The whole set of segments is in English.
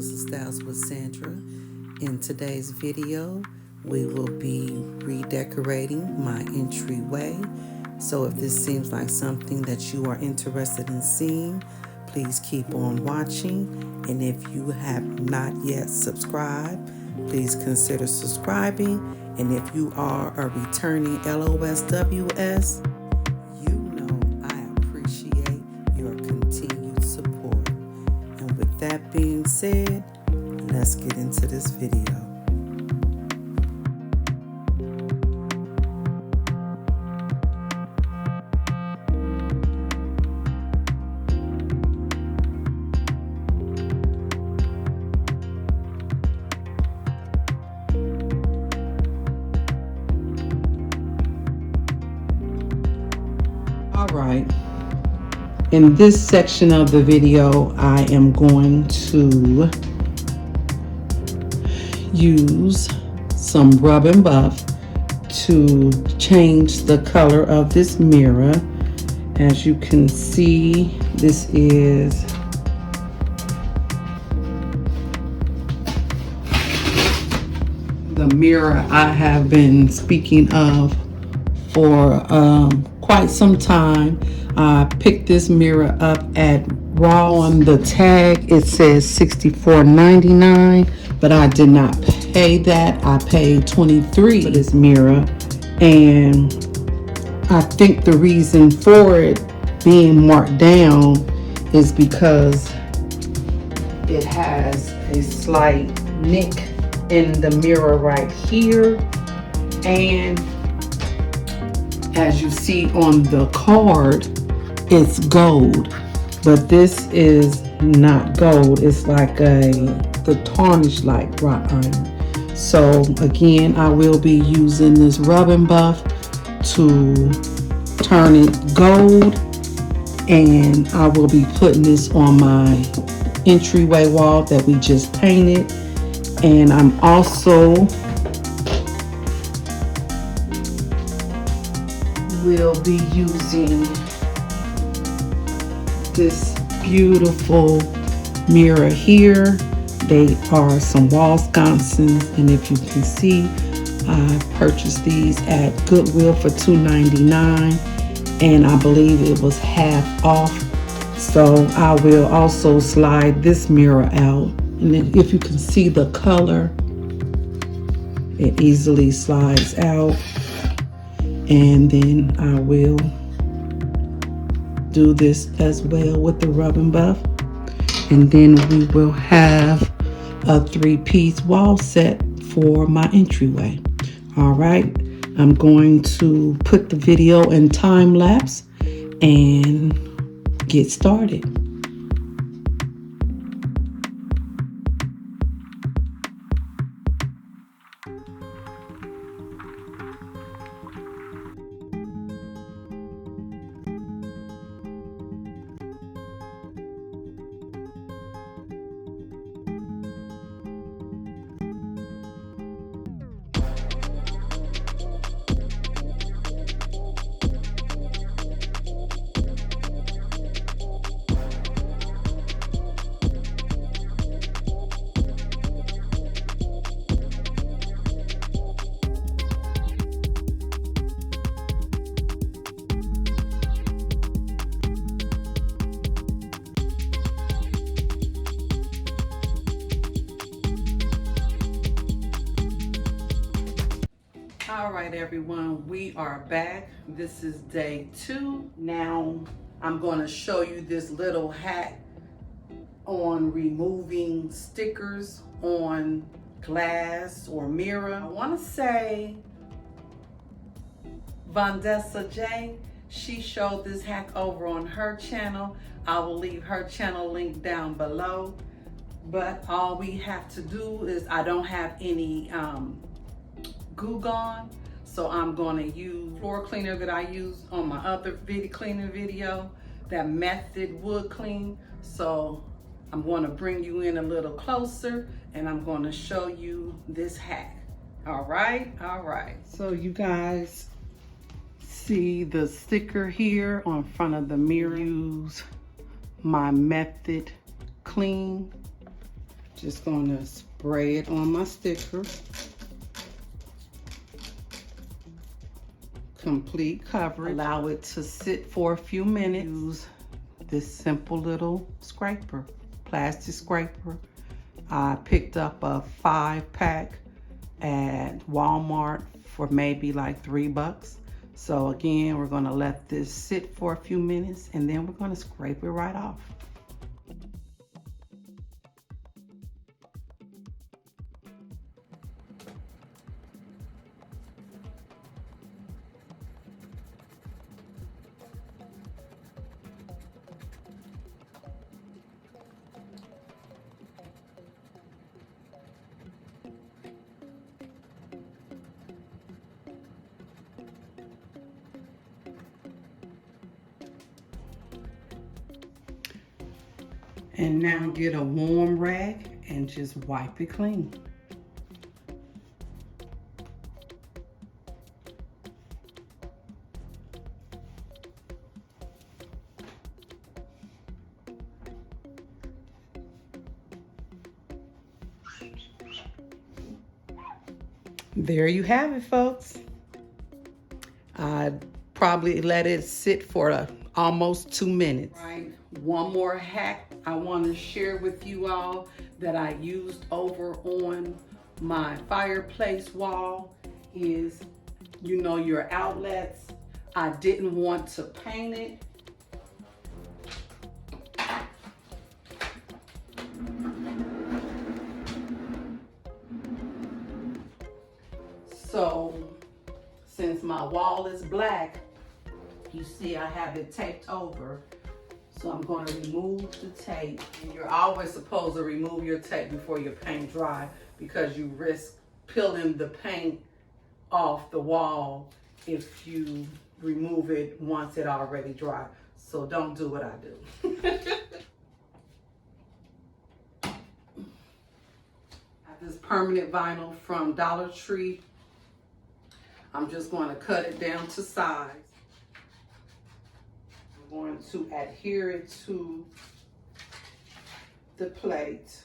Travels and Styles with Sandra. In today's video, we will be redecorating my entryway. So if this seems like something that you are interested in seeing, please keep on watching. And if you have not yet subscribed, please consider subscribing. And if you are a returning LOSWS, you know I appreciate your continued support. And with that being said, let's get into this video. All right, in this section of the video, I am going to use some rub and buff to change the color of this mirror. As you can see, this is the mirror I have been speaking of for quite some time. I picked this mirror up at Raw. On the tag it says $64.99, but I did not pay that. I paid $23 for this mirror, and I think the reason for it being marked down is because it has a slight nick in the mirror right here, and as you see on the card, it's gold, but this is not gold. It's like the tarnish like wrought iron. So again, I will be using this rub and buff to turn it gold, and I will be putting this on my entryway wall that we just painted. And I'm also will be using this beautiful mirror here. They are some wall sconces, and if you can see, I purchased these at Goodwill for $2.99, and I believe it was half off. So I will also slide this mirror out, and then if you can see the color, it easily slides out. And then I will do this as well with the rub and buff. And then we will have a 3-piece wall set for my entryway. All right, I'm going to put the video in time lapse and get started. All right, everyone, we are back. This is day 2. Now I'm going to show you this little hack on removing stickers on glass or mirror. I want to say Vandessa J, she showed this hack over on her channel. I will leave her channel link down below. But all we have to do is, I don't have any Goo Gone, so I'm going to use floor cleaner that I used on my other video cleaning video, that Method Wood Clean. So I'm going to bring you in a little closer, and I'm going to show you this hack. All right. So you guys see the sticker here on front of the mirror. Use my Method Clean Just gonna spray it on my sticker. Complete coverage. Allow it to sit for a few minutes. Use this simple little scraper, plastic scraper. I picked up a 5-pack at Walmart for maybe like $3. So again, we're gonna let this sit for a few minutes and then we're gonna scrape it right off. And now get a warm rag and just wipe it clean. There you have it, folks. I'd probably let it sit for almost 2 minutes. Right. One more hack I want to share with you all that I used over on my fireplace wall is, you know, your outlets. I didn't want to paint it. So since my wall is black, you see I have it taped over. So I'm going to remove the tape. And you're always supposed to remove your tape before your paint dry because you risk peeling the paint off the wall if you remove it once it already dry. So don't do what I do. I have this permanent vinyl from Dollar Tree. I'm just going to cut it down to size. I'm going to adhere it to the plate.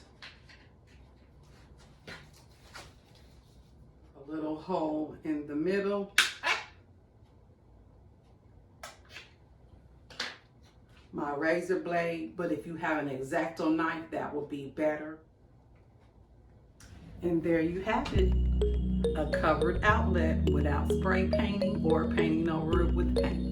A little hole in the middle. My razor blade, but if you have an X-Acto knife, that would be better. And there you have it. A covered outlet without spray painting or painting over it with paint.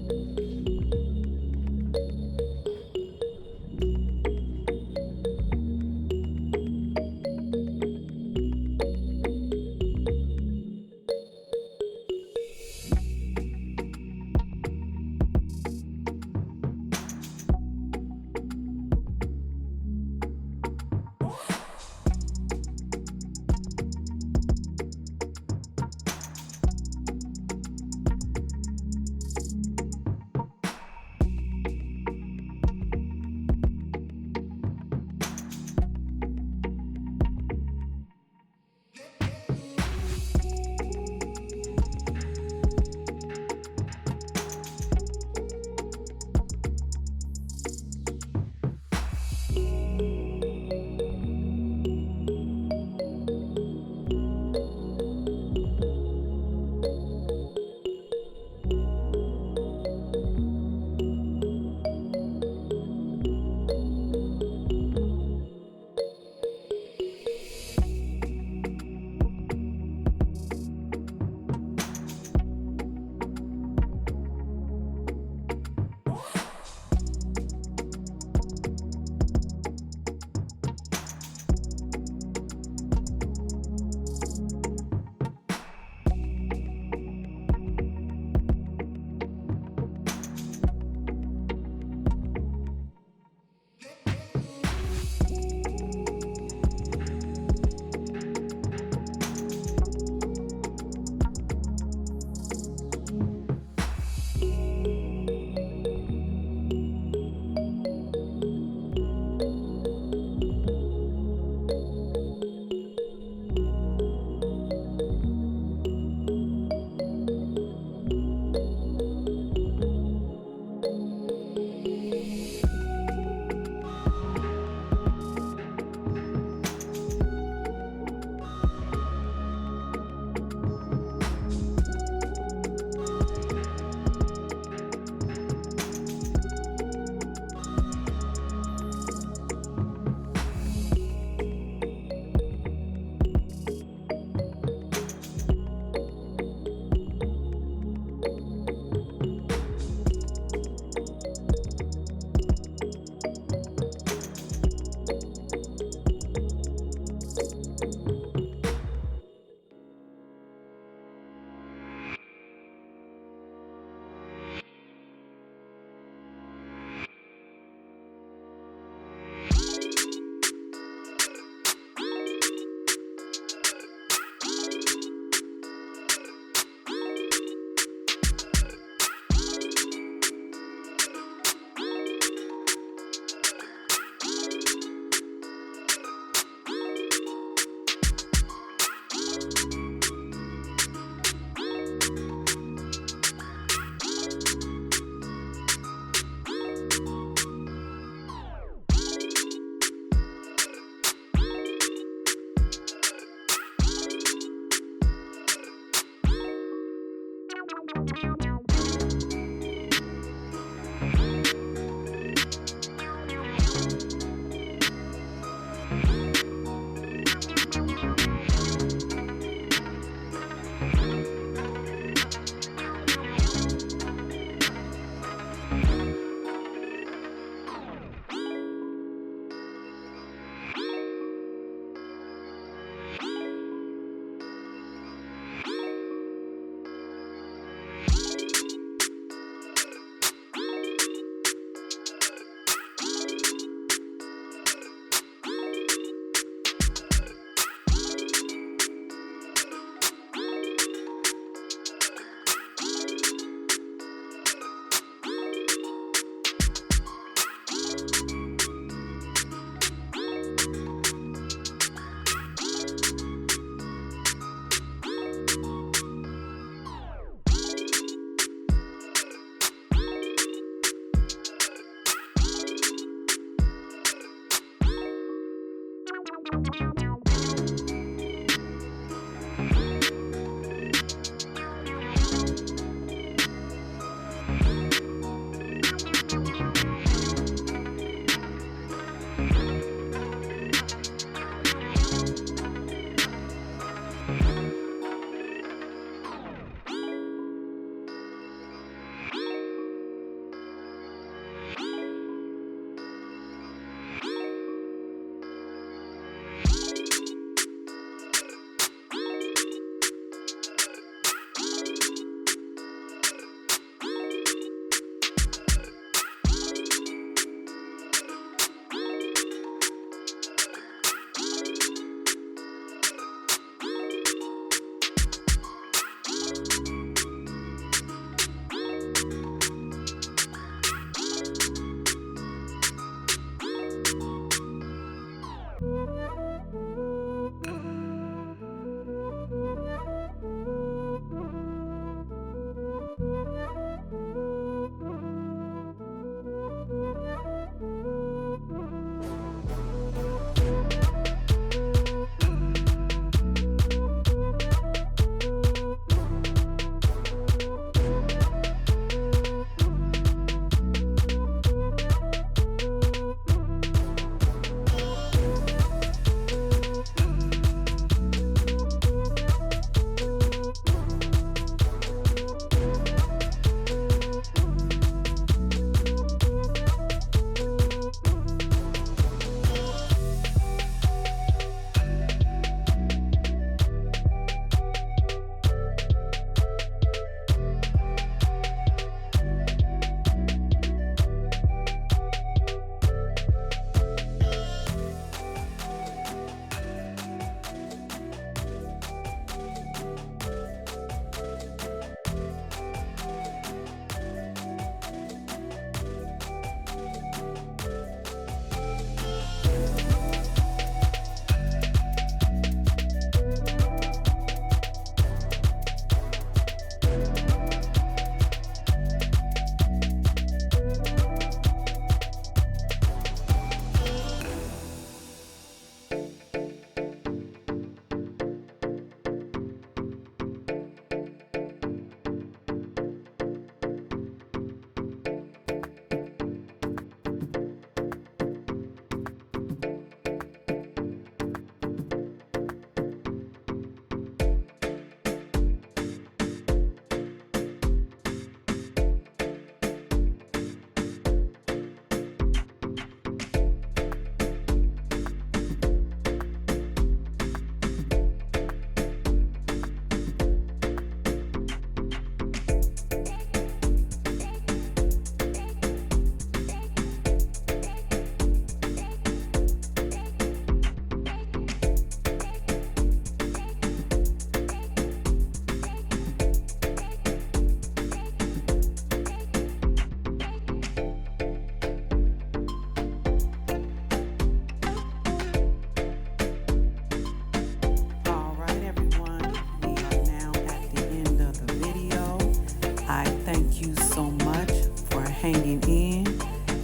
hanging in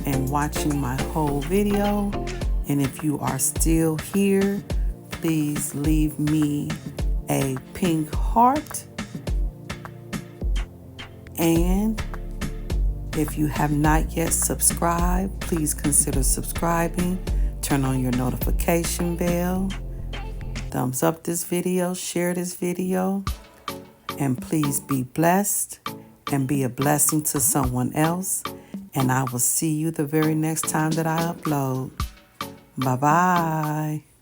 and watching my whole video. And if you are still here, please leave me a pink heart And if you have not yet subscribed, please consider subscribing. Turn on your notification bell. Thumbs up this video, share this video, and please be blessed and be a blessing to someone else. And I will see you the very next time that I upload. Bye-bye.